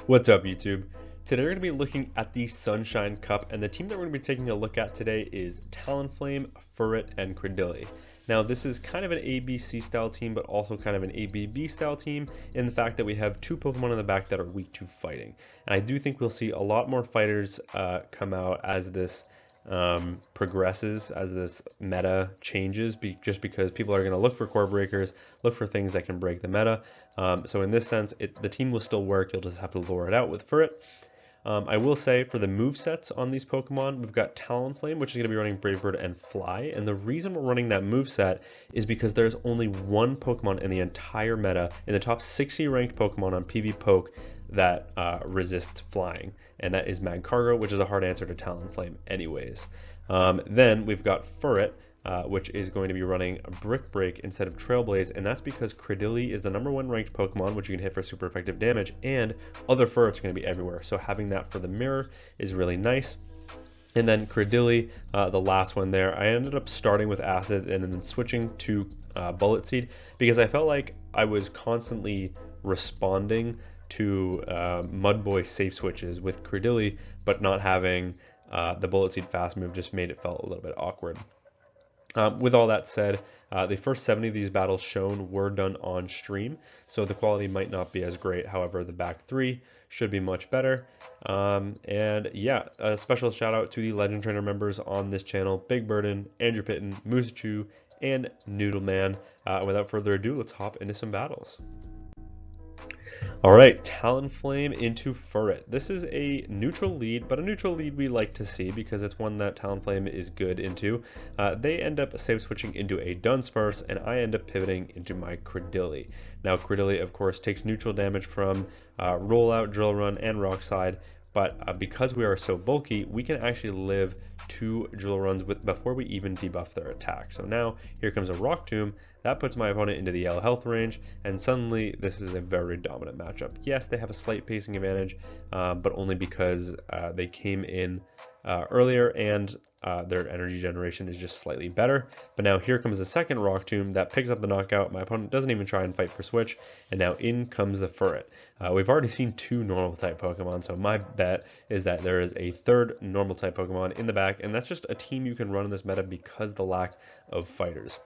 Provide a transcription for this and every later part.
What's up, YouTube? Today we're going to be looking at the Sunshine Cup, and the team that we're going to be taking a look at today is Talonflame, Furret, and Cradily. Now, this is kind of an ABC style team, but also kind of an ABB style team in the fact that we have two Pokemon in the back that are weak to fighting. And I do think we'll see a lot more fighters come out as this progresses, as this meta changes, just because people are going to look for core breakers, look for things that can break the meta. So in this sense, the team will still work. You'll just have to lure it out with Furret. I will say for the move sets on these Pokemon, we've got Talonflame, which is going to be running Brave Bird and Fly. And the reason we're running that move set is because there's only one Pokemon in the entire meta, in the top 60 ranked Pokemon on PvPoke, that resists flying, and that is Magcargo, which is a hard answer to Talonflame anyways. Then we've got Furret, which is going to be running Brick Break instead of Trailblaze, and that's because Cradily is the #1 ranked Pokemon, which you can hit for super effective damage, and other Furrets are going to be everywhere, so having that for the mirror is really nice. And then Cradily, the last one there, I ended up starting with Acid and then switching to Bullet Seed because I felt like I was constantly responding to Mudboy safe switches with Cradily, but not having the Bullet Seed fast move just made it felt a little bit awkward. With all that said, the first 70 of these battles shown were done on stream, so the quality might not be as great. However, the back 3 should be much better. And yeah, a special shout out to the Legend Trainer members on this channel: Big Burden, Andrew Pitten, Moosachu, and Noodleman. Without further ado, let's hop into some battles. Alright, Talonflame into Furret. This is a neutral lead, but a neutral lead we like to see because it's one that Talonflame is good into. They end up save switching into a Dunsparce, and I end up pivoting into my Cradily. Now, Cradily, of course, takes neutral damage from Rollout, Drill Run, and Rock Slide, but because we are so bulky, we can actually live 2 Drill Runs before we even debuff their attack. So now, here comes a Rock Tomb. That puts my opponent into the yellow health range, and suddenly this is a very dominant matchup. Yes, they have a slight pacing advantage, but only because they came in earlier and their energy generation is just slightly better. But now here comes the second Rock Tomb that picks up the knockout. My opponent doesn't even try and fight for switch, and now in comes the Furret. We've already seen 2 normal type Pokemon, so my bet is that there is a 3rd normal type Pokemon in the back, and that's just a team you can run in this meta because the lack of fighters.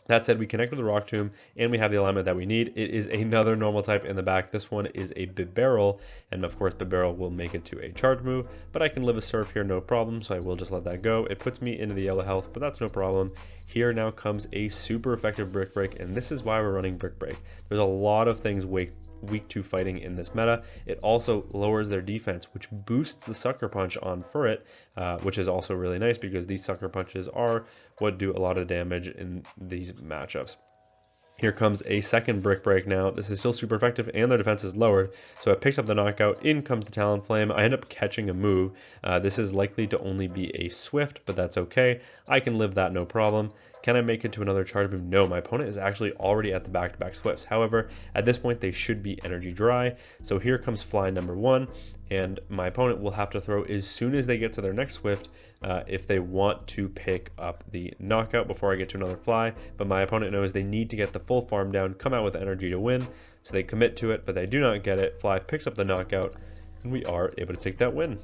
That said, we connect with the Rock Tomb, and we have the alignment that we need. It is another normal type in the back. This one is a Bibarel, and of course Bibarel will make it to a charge move, but I can live a Surf here, no problem, so I will just let that go. It puts me into the yellow health, but that's no problem. Here now comes a super effective Brick Break, and this is why we're running Brick Break. There's a lot of things weak to fighting in this meta. It also lowers their defense, which boosts the Sucker Punch on Furret, which is also really nice because these Sucker Punches are what do a lot of damage in these matchups. Here comes a second Brick Break now. This is still super effective and their defense is lowered, so it picks up the knockout. In comes the Talonflame. I end up catching a move. This is likely to only be a Swift, but that's okay. I can live that, no problem. Can I make it to another charge move? No, my opponent is actually already at the back-to-back Swifts. However, at this point, they should be energy dry. So here comes Fly #1, and my opponent will have to throw as soon as they get to their next Swift if they want to pick up the knockout before I get to another Fly. But my opponent knows they need to get the full farm down, come out with energy to win. So they commit to it, but they do not get it. Fly picks up the knockout, and we are able to take that win.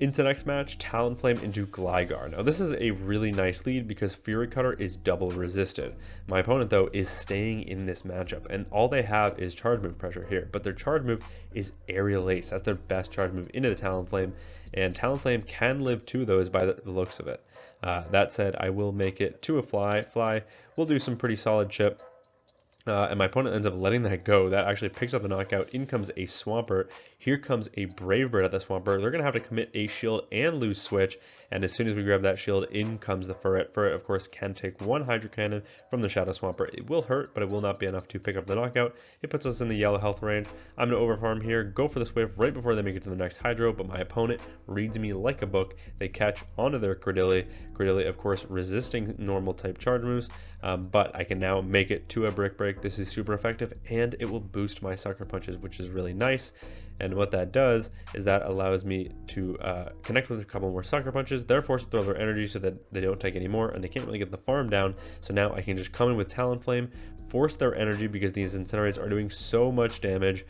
Into the next match, Talonflame into Gligar. Now this is a really nice lead because Fury Cutter is double resisted. My opponent though is staying in this matchup, and all they have is charge move pressure here, but their charge move is Aerial Ace. That's their best charge move into the Talonflame, and Talonflame can live 2 of those by the looks of it. That said, I will make it to a Fly. Fly will do some pretty solid chip. And my opponent ends up letting that go. That actually picks up the knockout. In comes a Swampert. Here comes a Brave Bird at the Swampert. They're going to have to commit a shield and lose switch. And as soon as we grab that shield, in comes the Furret. Furret, of course, can take 1 Hydro Cannon from the Shadow Swampert. It will hurt, but it will not be enough to pick up the knockout. It puts us in the yellow health range. I'm going to overfarm here, go for the Swift right before they make it to the next Hydro, but my opponent reads me like a book. They catch onto their Cradily. Cradily, of course, resisting normal type charge moves. but I can now make it to a brick break. This is super effective, and it will boost my sucker punches, which is really nice. And what that does is that allows me to connect with a couple more sucker punches. They're forced to throw their energy so that they don't take any more, and they can't really get the farm down. So now I can just come in with Talonflame, force their energy because these incinerates are doing so much damage.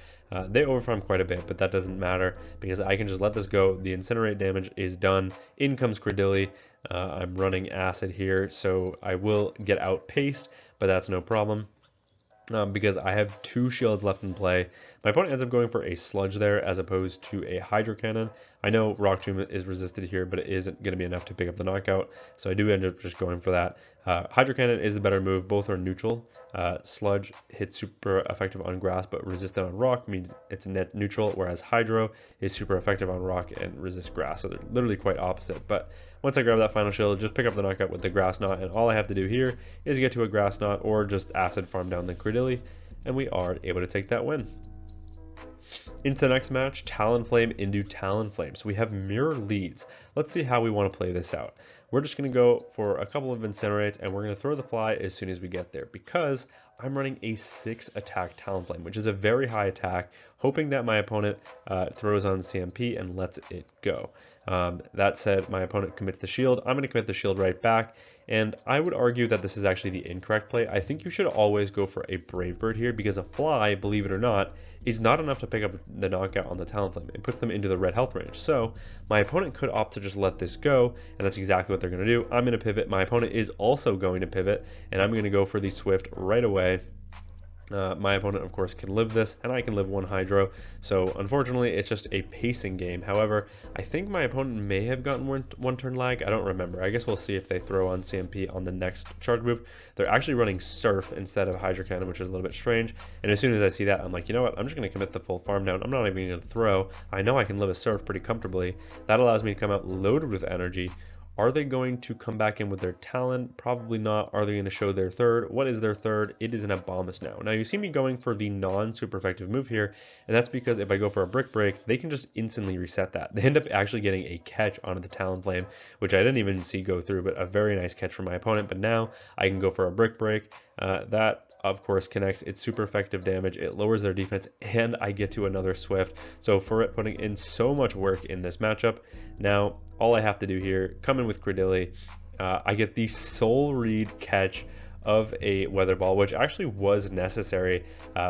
They overfarm quite a bit, but that doesn't matter because I can just let this go. The incinerate damage is done. In comes Cradily. I'm running acid here, so I will get outpaced, but that's no problem. Because I have 2 shields left in play. My opponent ends up going for a sludge there as opposed to a hydro cannon. I know rock tomb is resisted here, but it isn't going to be enough to pick up the knockout, so I do end up just going for that. Hydro cannon is the better move. Both are neutral. Sludge hits super effective on grass but resistant on rock, means it's net neutral, whereas hydro is super effective on rock and resists grass, so they're literally quite opposite. But once I grab that final shield, just pick up the knockout with the grass knot, and all I have to do here is get to a grass knot or just acid farm down the Cradily, and we are able to take that win. Into the next match, Talonflame into Talonflame. So we have mirror leads. Let's see how we want to play this out. We're just going to go for a couple of incinerates, and we're going to throw the fly as soon as we get there because I'm running a 6 attack Talonflame, which is a very high attack, hoping that my opponent throws on CMP and lets it go. That said, my opponent commits the shield. I'm going to commit the shield right back, and I would argue that this is actually the incorrect play. I think you should always go for a Brave Bird here because a fly, believe it or not, is not enough to pick up the knockout on the Talonflame. It puts them into the red health range. So my opponent could opt to just let this go, and that's exactly what they're going to do. I'm going to pivot. My opponent is also going to pivot, and I'm going to go for the Swift right away. My opponent, of course, can live this, and I can live 1 hydro. So unfortunately, it's just a pacing game. However, I think my opponent may have gotten one turn lag. I don't remember. I guess we'll see if they throw on CMP on the next charge move. They're actually running Surf instead of Hydro Cannon, which is a little bit strange. And as soon as I see that, I'm like, you know what? I'm just going to commit the full farm down. I'm not even going to throw. I know I can live a Surf pretty comfortably. That allows me to come out loaded with energy. Are they going to come back in with their Talon? Probably not. Are they going to show their third? What is their third? It is an Abomus now. Now you see me going for the non-super effective move here, and that's because if I go for a Brick Break, they can just instantly reset that. They end up actually getting a catch onto the Talonflame, which I didn't even see go through, but a very nice catch from my opponent. But now I can go for a Brick Break. That of course connects. It's super effective damage. It lowers their defense, and I get to another Swift. So for it putting in so much work in this matchup, now all I have to do here, come in with Cradily. I get the soul read catch of a Weather Ball, which actually was necessary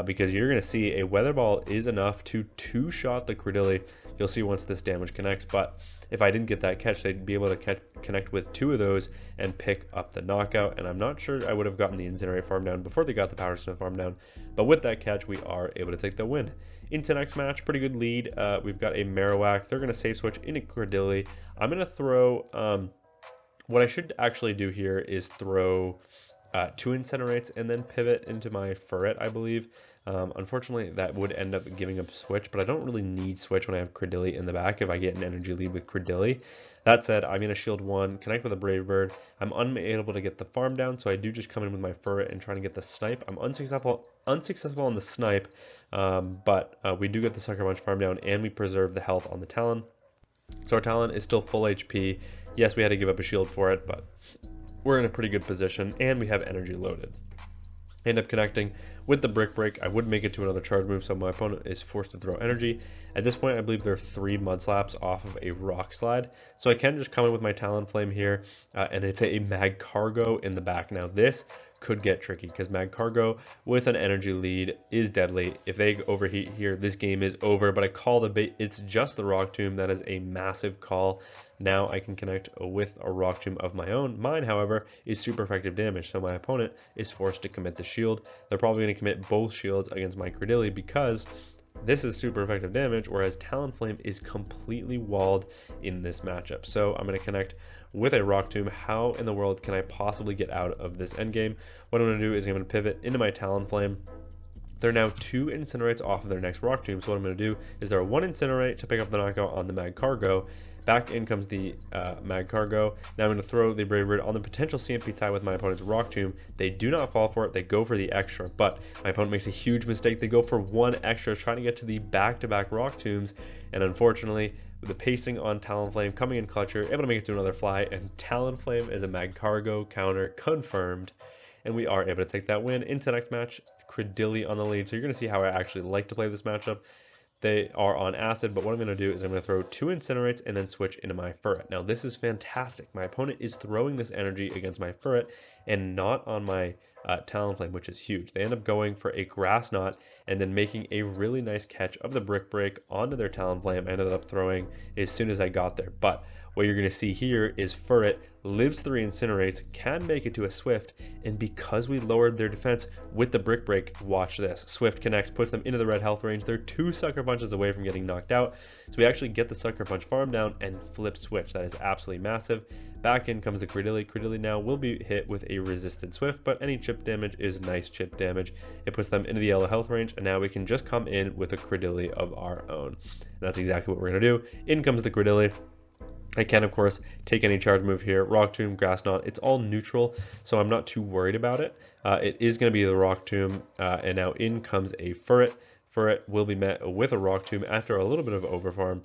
because you're going to see a Weather Ball is enough to 2-shot the Cradily. You'll see once this damage connects, but if I didn't get that catch, they'd be able to connect with 2 of those and pick up the knockout, and I'm not sure I would have gotten the Incinerate farm down before they got the Power Stone farm down, but with that catch, we are able to take the win. Into next match, pretty good lead. We've got a Marowak. They're going to save switch into Cradily. I'm going to throw, what I should actually do here is throw 2 Incinerates and then pivot into my Ferret, I believe. Unfortunately, that would end up giving up switch, but I don't really need switch when I have Cradily in the back if I get an energy lead with Cradily. That said, I'm going to shield 1, connect with a Brave Bird. I'm unable to get the farm down, so I do just come in with my Ferret and try to get the snipe. I'm unsuccessful on the snipe, but we do get the Sucker Punch farm down, and we preserve the health on the Talon. So our Talon is still full HP. Yes, we had to give up a shield for it, but we're in a pretty good position, and we have energy loaded. End up connecting with the Brick Break. I would make it to another charge move, so my opponent is forced to throw energy. At this point, I believe there are 3 Mud Slaps off of a Rock Slide, so I can just come in with my Talonflame here, and it's a Magcargo in the back. Now this could get tricky because Magcargo with an energy lead is deadly. If they overheat here, this game is over, but I call the bait. It's just the Rock Tomb. That is a massive call. Now I can connect with a Rock Tomb of my own. Mine, however, is super effective damage, so my opponent is forced to commit the shield. They're probably going to commit both shields against my Cradily because this is super effective damage, whereas Talonflame is completely walled in this matchup. So I'm going to connect with a Rock Tomb. How in the world can I possibly get out of this endgame? What I'm going to do is I'm going to pivot into my Talonflame. They're now 2 Incinerates off of their next Rock Tomb, so what I'm going to do is throw 1 Incinerate to pick up the knockout on the Magcargo. Back in comes the Magcargo. Now I'm going to throw the Brave Bird on the potential CMP tie with my opponent's Rock Tomb. They do not fall for it. They go for the extra, but my opponent makes a huge mistake. They go for 1 extra, trying to get to the back-to-back Rock Tombs, and unfortunately, with the pacing on Talonflame coming in clutcher, able to make it to another fly, and Talonflame is a Magcargo counter confirmed. and we are able to take that win. Into the next match, Cradily on the lead. So you're going to see how I actually like to play this matchup. They are on acid, but what I'm going to do is I'm going to throw 2 incinerates and then switch into my ferret. Now this is fantastic. My opponent is throwing this energy against my ferret and not on my Talonflame, which is huge. They end up going for a grass knot and then making a really nice catch of the brick break onto their Talonflame. I ended up throwing as soon as I got there, but what you're going to see here is Ferret lives 3 incinerates, can make it to a Swift, and because we lowered their defense with the brick break, watch this. Swift connects, puts them into the red health range. They're 2 sucker punches away from getting knocked out. So we actually get the sucker punch farm down and flip switch. That is absolutely massive. Back in comes the Cradily. Cradily now will be hit with a resisted Swift, but any chip damage is nice chip damage. It puts them into the yellow health range, and now we can just come in with a Cradily of our own. And that's exactly what we're going to do. In comes the Cradily. I can, of course, take any charge move here. Rock Tomb, Grass Knot, it's all neutral, so I'm not too worried about it. It is going to be the Rock Tomb, and now in comes a Ferret. Ferret will be met with a Rock Tomb after a little bit of overfarm.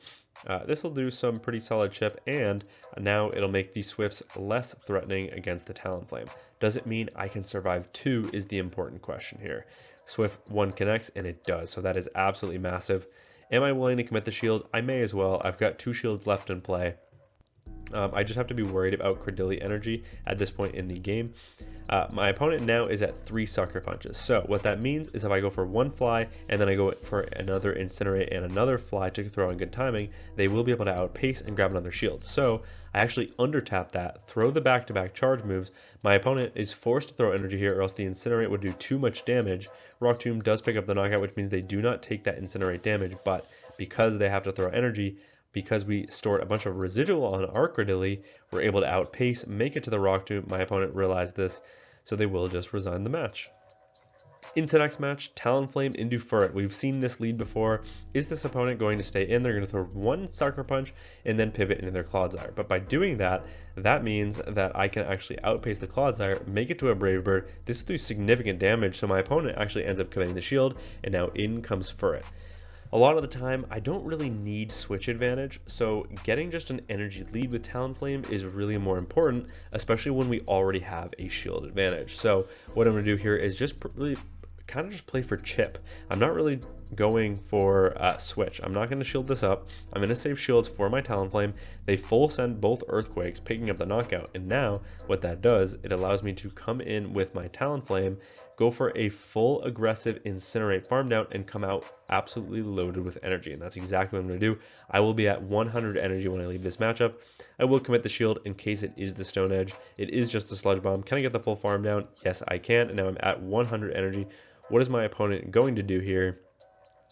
This will do some pretty solid chip, and now it'll make the Swifts less threatening against the Talonflame. Does it mean I can survive 2 is the important question here. Swift 1 connects, and it does, so that is absolutely massive. Am I willing to commit the shield? I may as well. I've got 2 shields left in play. I just have to be worried about Cradily energy at this point in the game. My opponent now is at 3 sucker punches. So what that means is if I go for 1 fly and then I go for another incinerate and another fly to throw on good timing, they will be able to outpace and grab another shield. So I actually undertap that, throw the back-to-back charge moves. My opponent is forced to throw energy here or else the incinerate would do too much damage. Rock Tomb does pick up the knockout, which means they do not take that incinerate damage, but because they have to throw energy, because we stored a bunch of residual on our Cradily, we're able to outpace, make it to the Rock Tomb. My opponent realized this, so they will just resign the match. Into the next match, Talonflame into Ferret. We've seen this lead before. Is this opponent going to stay in? They're going to throw 1 sucker punch and then pivot into their Clodsire. But by doing that, that means that I can actually outpace the Clodsire, make it to a Brave Bird. This will do significant damage, so my opponent actually ends up committing the shield, and now in comes Ferret. A lot of the time, I don't really need switch advantage, so getting just an energy lead with Talonflame is really more important, especially when we already have a shield advantage. So what I'm going to do here is just really kind of just play for chip. I'm not really going for switch. I'm not going to shield this up. I'm going to save shields for my Talonflame. They full send both Earthquakes, picking up the knockout, and now what that does, it allows me to come in with my Talonflame, go for a full aggressive incinerate farm down, and come out absolutely loaded with energy. And that's exactly what I'm going to do. I will be at 100 energy when I leave this matchup. I will commit the shield in case it is the Stone Edge. It is just a Sludge Bomb. Can I get the full farm down? Yes, I can. And now I'm at 100 energy. What is my opponent going to do here?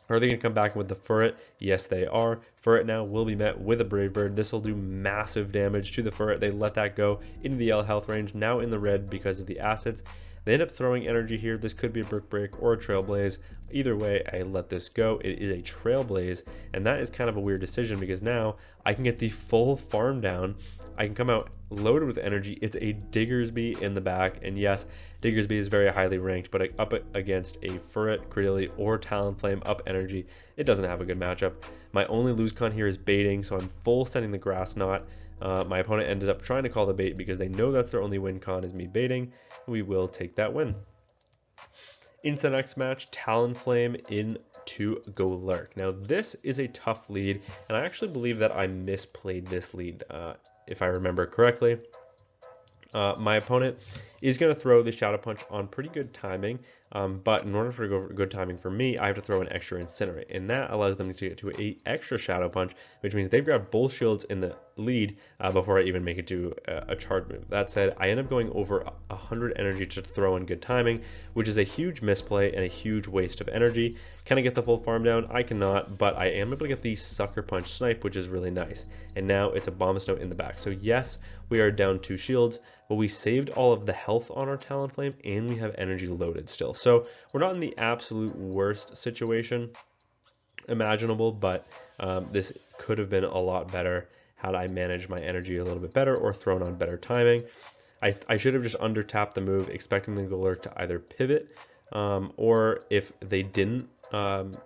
Are they going to come back with the Ferret? Yes, they are. Ferret now will be met with a Brave Bird. This will do massive damage to the Ferret. They let that go into the yellow health range, now in the red because of the acids. They end up throwing energy here. This could be a Brick Break or a Trailblaze. Either way, I let this go. It is a Trailblaze, and that is kind of a weird decision because now I can get the full farm down. I can come out loaded with energy. It's a Diggersby in the back, and yes, Diggersby is very highly ranked, but up against a Ferret, Cradily, or Talonflame up energy, it doesn't have a good matchup. My only lose con here is baiting, so I'm full sending the Grass Knot. My opponent ended up trying to call the bait because they know that's their only win con is me baiting. We will take that win. Into the next match, Talonflame into Golurk. Now this is a tough lead, and I actually believe that I misplayed this lead, if I remember correctly. My opponent is going to throw the Shadow Punch on pretty good timing, but in order for it to go good timing for me, I have to throw an extra Incinerate, and that allows them to get to an extra Shadow Punch, which means they've got both shields in the lead before I even make it to a charge move. That said, I end up going over 100 energy to throw in good timing, which is a huge misplay and a huge waste of energy. Can I get the full farm down? I cannot, but I am able to get the Sucker Punch Snipe, which is really nice. And now it's a Bomb Snow in the back. So yes, we are down 2 shields, but we saved all of the health on our Talonflame, and we have energy loaded still. So we're not in the absolute worst situation imaginable, but this could have been a lot better had I managed my energy a little bit better or thrown on better timing. I should have just under tapped the move, expecting the Golurk to either pivot, or if they didn't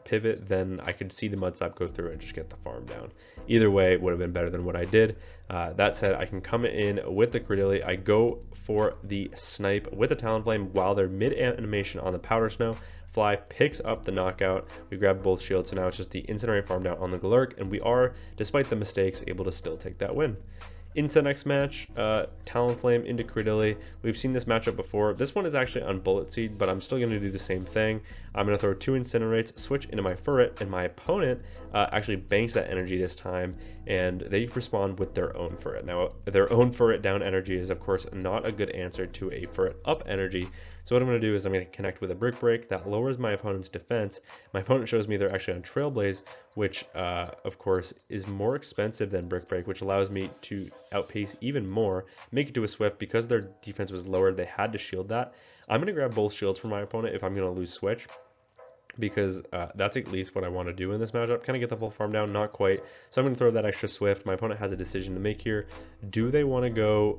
pivot, then I could see the mud slap go through and just get the farm down. Either way, it would have been better than what I did. That said, I can come in with the Cradily. I go for the snipe with the Talonflame while they're mid animation on the powder snow. Fly picks up the knockout. We grab both shields, so now it's just the incinerate farm down on the Golurk, and we are, despite the mistakes, able to still take that win. Into next match, Talonflame into Cradily. We've seen this matchup before. This one is actually on Bullet Seed, but I'm still going to do the same thing. I'm going to throw 2 Incinerates, switch into my Ferret, and my opponent actually banks that energy this time, and they respond with their own Ferret. Now, their own Ferret down energy is, of course, not a good answer to a Ferret up energy. So what I'm going to do is I'm going to connect with a Brick Break that lowers my opponent's defense. My opponent shows me they're actually on Trailblaze, which of course is more expensive than Brick Break, which allows me to outpace even more, make it to a Swift. Because their defense was lowered, they had to shield that. I'm going to grab both shields for my opponent if I'm going to lose Switch, because that's at least what I want to do in this matchup. Kind of get the full farm down, not quite. So I'm going to throw that extra Swift. My opponent has a decision to make here. Do they want to go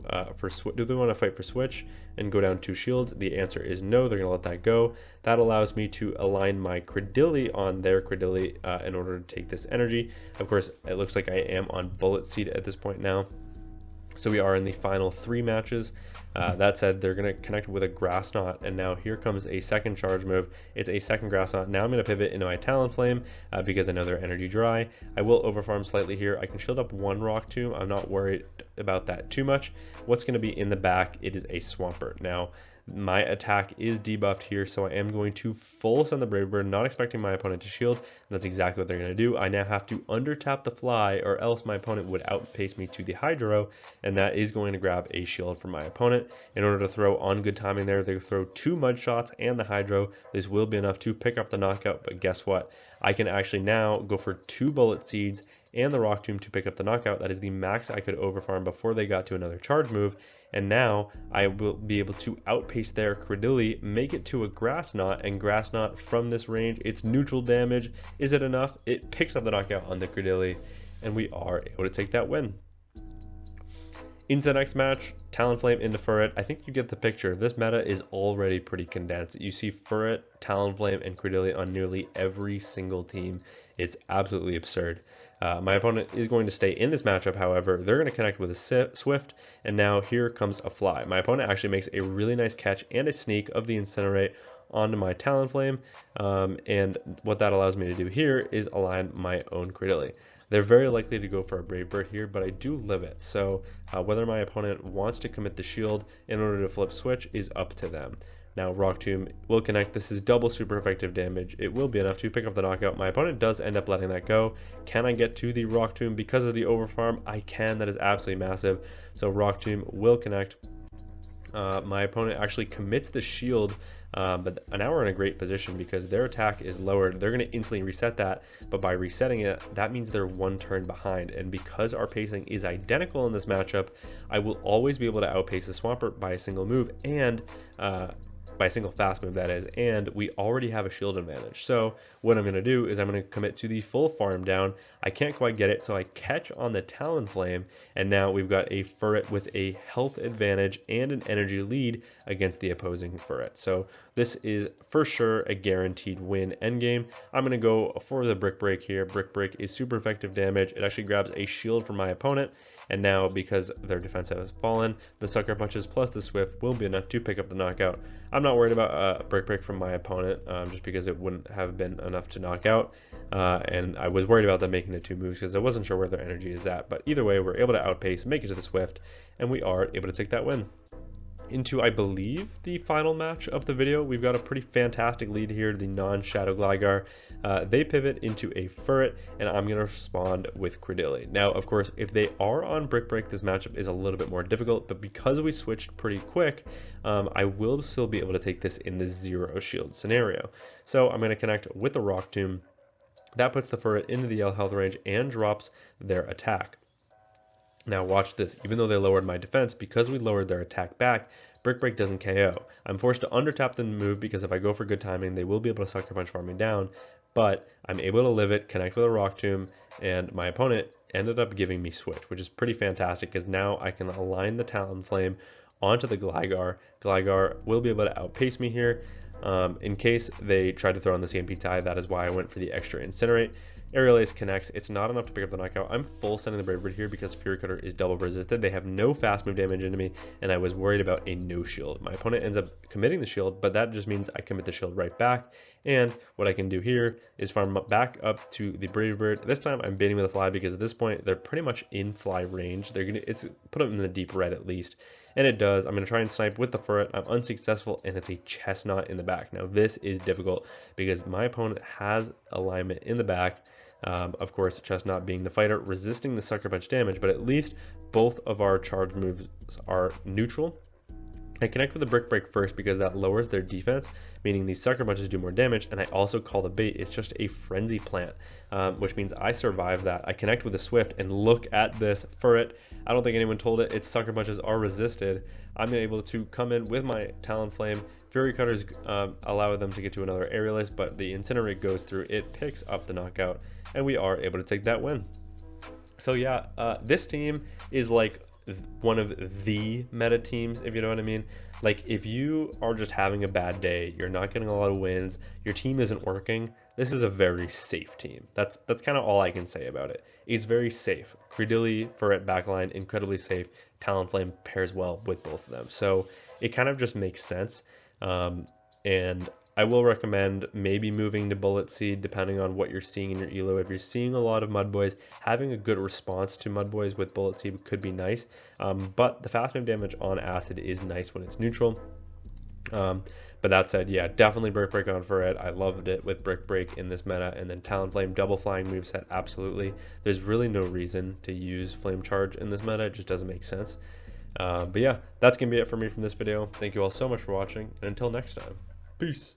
do they want to fight for Switch and go down 2 shields? The answer is no. They're going to let that go. That allows me to align my Cradily on their Cradily in order to take this energy. Of course, it looks like I am on Bullet Seed at this point now. So we are in the final 3 matches. That said, they're going to connect with a Grass Knot, and now here comes a second charge move. It's a second Grass Knot. Now I'm going to pivot into my Talonflame because I know they're energy dry. I will overfarm slightly here. I can shield up 1 Rock Tomb. I'm not worried about that too much. What's going to be in the back? It is a Swampert. Now, my attack is debuffed here, so I am going to full send the Brave Bird, not expecting my opponent to shield, and that's exactly what they're going to do. I now have to undertap the Fly, or else my opponent would outpace me to the Hydro, and that is going to grab a shield from my opponent. In order to throw on good timing there, they throw 2 Mud Shots and the Hydro. This will be enough to pick up the knockout, but guess what? I can actually now go for 2 Bullet Seeds and the Rock Tomb to pick up the knockout. That is the max I could overfarm before they got to another charge move. And now I will be able to outpace their Cradily, make it to a Grass Knot, and Grass Knot from this range, it's neutral damage. Is it enough? It picks up the knockout on the Cradily, and we are able to take that win. Into the next match, Talonflame into Ferret. I think you get the picture. This meta is already pretty condensed. You see Ferret, Talonflame, and Cradily on nearly every single team. It's absolutely absurd. My opponent is going to stay in this matchup, however. They're going to connect with a Swift, and now here comes a Fly. My opponent actually makes a really nice catch and a sneak of the Incinerate onto my Talonflame, and what that allows me to do here is align my own Cradily. They're very likely to go for a Brave Bird here, but I do live it, so whether my opponent wants to commit the shield in order to flip Switch is up to them. Now Rock Tomb will connect. This is double super effective damage. It will be enough to pick up the knockout. My opponent does end up letting that go. Can I get to the Rock Tomb because of the overfarm? I can. That is absolutely massive. So Rock Tomb will connect. My opponent actually commits the shield, but now we're in a great position because their attack is lowered. They're going to instantly reset that, but by resetting it, that means they're 1 turn behind. And because our pacing is identical in this matchup, I will always be able to outpace the Swampert by a single move, and by a single fast move, that is, and we already have a shield advantage. So what I'm going to do is I'm going to commit to the full farm down. I can't quite get it, so I catch on the Talonflame, and now we've got a Ferret with a health advantage and an energy lead against the opposing Ferret. So this is for sure a guaranteed win endgame. I'm going to go for the Brick Break here. Brick Break is super effective damage. It actually grabs a shield from my opponent, and now because their defense has fallen, the Sucker Punches plus the Swift will be enough to pick up the knockout. I'm not worried about a Brick Break from my opponent, just because it wouldn't have been enough to knock out, and I was worried about them making the 2 moves because I wasn't sure where their energy is at. But either way, we're able to outpace, make it to the Swift, and we are able to take that win. Into, I believe, the final match of the video. We've got a pretty fantastic lead here, the non-Shadow Gligar. They pivot into a Ferret, and I'm going to respond with Cradily. Now, of course, if they are on Brick Break, this matchup is a little bit more difficult, but because we switched pretty quick, I will still be able to take this in the 0 shield scenario. So I'm going to connect with the Rock Tomb. That puts the Ferret into the L health range and drops their attack. Now watch this. Even though they lowered my defense, because we lowered their attack back, Brick Break doesn't KO. I'm forced to undertap the move because if I go for good timing, they will be able to Sucker Punch farm me down, but I'm able to live it, connect with a Rock Tomb, and my opponent ended up giving me Switch, which is pretty fantastic because now I can align the Talonflame onto the Gligar. Gligar will be able to outpace me here. In case they tried to throw on the CMP tie, that is why I went for the extra Incinerate. Aerial Ace connects. It's not enough to pick up the knockout. I'm full sending the Brave Bird here because Fury Cutter is double resisted. They have no fast move damage into me, and I was worried about a no shield. My opponent ends up committing the shield, but that just means I commit the shield right back. And what I can do here is farm back up to the Brave Bird. This time I'm baiting with a fly because at this point they're pretty much in fly range. It's put them in the deep red at least. And it does. I'm going to try and snipe with the Furret. I'm unsuccessful, and it's a chestnut in the back. Now, this is difficult because my opponent has alignment in the back. Of course, chestnut being the fighter, resisting the sucker punch damage, but at least both of our charge moves are neutral. I connect with the Brick Break first because that lowers their defense, meaning these sucker punches do more damage, and I also call the bait. It's just a frenzy plant, which means I survive that. I connect with the Swift, and look at this Furret. I don't think anyone told it. Its sucker punches are resisted. I'm able to come in with my Talonflame. Fury Cutters allow them to get to another Aerial Ace, but the Incinerate goes through. It picks up the knockout, and we are able to take that win. So yeah, this team is like one of the meta teams, if you know what I mean. Like, if you are just having a bad day, you're not getting a lot of wins, your team isn't working, this is a very safe team. That's kind of all I can say about it. It's very safe. Cradily, Furret backline, incredibly safe. Talonflame pairs well with both of them, so it kind of just makes sense. And I will recommend maybe moving to Bullet Seed depending on what you're seeing in your elo. If you're seeing a lot of Mud Boys, having a good response to Mud Boys with Bullet Seed could be nice. But the fast move damage on Acid is nice when it's neutral. But that said, yeah, definitely Brick Break on for it. I loved it with Brick Break in this meta, and then Talonflame double flying moveset, absolutely. There's really no reason to use Flame Charge in this meta, it just doesn't make sense. But yeah, that's gonna be it for me from this video. Thank you all so much for watching, and until next time, peace.